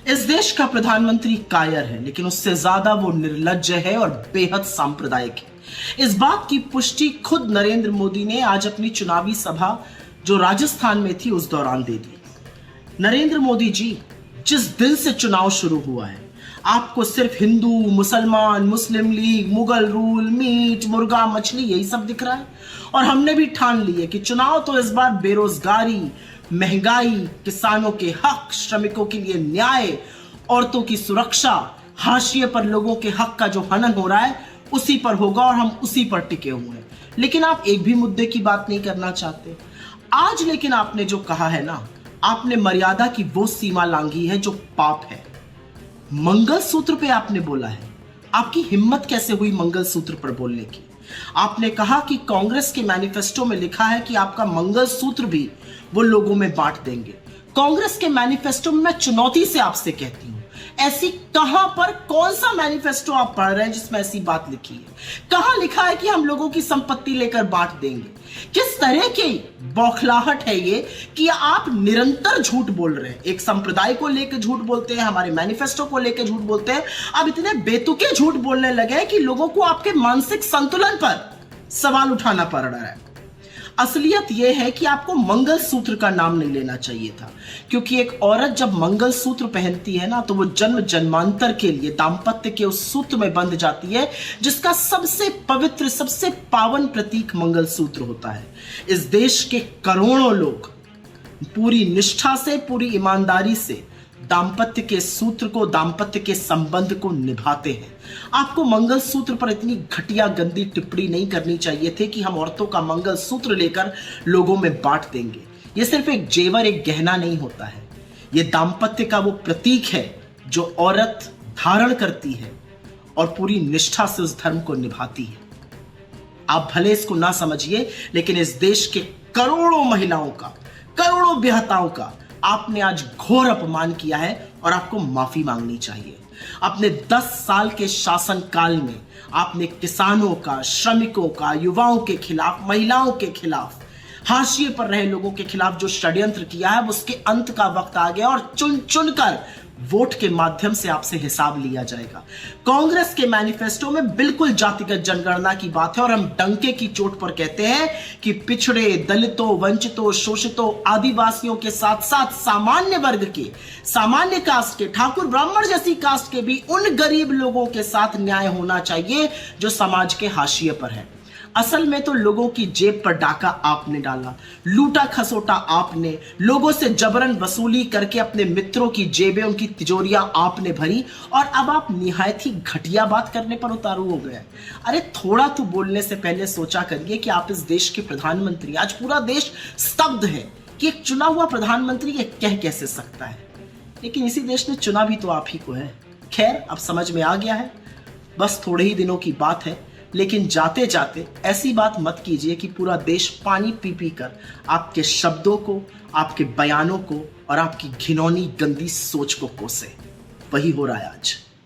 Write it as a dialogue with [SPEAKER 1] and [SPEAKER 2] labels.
[SPEAKER 1] इस देश का प्रधानमंत्री कायर है, लेकिन उससे ज्यादा वो निर्लज्ज है और बेहद सांप्रदायिक है। इस बात की पुष्टि खुद नरेंद्र मोदी ने आज अपनी चुनावी सभा जो राजस्थान में थी उस दौरान दे दी। नरेंद्र मोदी जी, जिस दिन से चुनाव शुरू हुआ है आपको सिर्फ हिंदू, मुसलमान, मुस्लिम लीग, मुगल रूल, मीट, मुर्गा, मछली यही सब दिख रहा है। और हमने भी ठान ली है कि चुनाव तो इस बार बेरोजगारी, महंगाई, किसानों के हक, श्रमिकों के लिए न्याय, औरतों की सुरक्षा, हाशिए पर लोगों के हक का जो हनन हो रहा है उसी पर होगा और हम उसी पर टिके हुए हैं। लेकिन आप एक भी मुद्दे की बात नहीं करना चाहते आज। लेकिन आपने जो कहा है ना, आपने मर्यादा की वो सीमा लांघी है जो पाप है। मंगलसूत्र पे आपने बोला है, आपकी हिम्मत कैसे हुई मंगलसूत्र पर बोलने की? आपने कहा कि कांग्रेस के मैनिफेस्टो में लिखा है कि आपका मंगलसूत्र भी वो लोगों में बांट देंगे। कांग्रेस के मैनिफेस्टो में मैं चुनौती से आपसे कहती हूं, ऐसी कहां पर कौन सा मैनिफेस्टो आप पढ़ रहे हैं जिसमें ऐसी बात लिखी है? कहां लिखा है कि हम लोगों की संपत्ति लेकर बांट देंगे? किस तरह की बौखलाहट है ये कि आप निरंतर झूठ बोल रहे हैं। एक संप्रदाय को लेकर झूठ बोलते हैं, हमारे मैनिफेस्टो को लेकर झूठ बोलते हैं। अब इतने बेतुके झूठ बोलने लगे हैं कि लोगों को आपके मानसिक संतुलन पर सवाल उठाना पड़ रहा है। असलियत यह है कि आपको मंगलसूत्र का नाम नहीं लेना चाहिए था, क्योंकि एक औरत जब मंगलसूत्र पहनती है ना तो वो जन्म जन्मांतर के लिए दाम्पत्य के उस सूत्र में बंध जाती है जिसका सबसे पवित्र, सबसे पावन प्रतीक मंगलसूत्र होता है। इस देश के करोड़ों लोग पूरी निष्ठा से, पूरी ईमानदारी से दाम्पत्य के सूत्र को, दाम्पत्य के संबंध को निभाते हैं। आपको मंगलसूत्र पर इतनी घटिया गंदी टिप्पणी नहीं करनी चाहिए थी कि हम औरतों का मंगलसूत्र लेकर लोगों में बांट देंगे। यह सिर्फ एक जेवर, एक गहना नहीं होता है। यह दाम्पत्य का वो प्रतीक है जो औरत धारण करती है और पूरी निष्ठा से उस धर्म को निभाती है। आप भले इसको ना समझिए, लेकिन इस देश के करोड़ों महिलाओं का, करोड़ों बेहताओं का आपने आज घोर अपमान किया है और आपको माफी मांगनी चाहिए। अपने 10 साल के शासन काल में आपने किसानों का, श्रमिकों का, युवाओं के खिलाफ, महिलाओं के खिलाफ, हाशिए पर रहे लोगों के खिलाफ जो षड्यंत्र किया है उसके अंत का वक्त आ गया और चुन चुनकर वोट के माध्यम से आपसे हिसाब लिया जाएगा। कांग्रेस के मैनिफेस्टो में बिल्कुल जातिगत जनगणना की बात है और हम डंके की चोट पर कहते हैं कि पिछड़े, दलितों, वंचितों, शोषितों, आदिवासियों के साथ साथ सामान्य वर्ग के, सामान्य कास्ट के, ठाकुर ब्राह्मण जैसी कास्ट के भी उन गरीब लोगों के साथ न्याय होना चाहिए जो समाज के हाशिए पर है। असल में तो लोगों की जेब पर डाका आपने डाला, लूटा खसोटा आपने, लोगों से जबरन वसूली करके अपने मित्रों की जेबें, उनकी तिजोरियां आपने भरी और अब आप निहायत ही घटिया बात करने पर उतारू हो गए। अरे थोड़ा तो बोलने से पहले सोचा करिए कि आप इस देश के प्रधानमंत्री। आज पूरा देश स्तब्ध है कि एक चुना हुआ प्रधानमंत्री ये कह कैसे सकता है, लेकिन इसी देश ने चुना भी तो आप ही को है। खैर, अब समझ में आ गया है, बस थोड़े ही दिनों की बात है। लेकिन जाते जाते ऐसी बात मत कीजिए कि पूरा देश पानी पी पी कर आपके शब्दों को, आपके बयानों को और आपकी घिनौनी गंदी सोच को कोसे। वही हो रहा है आज।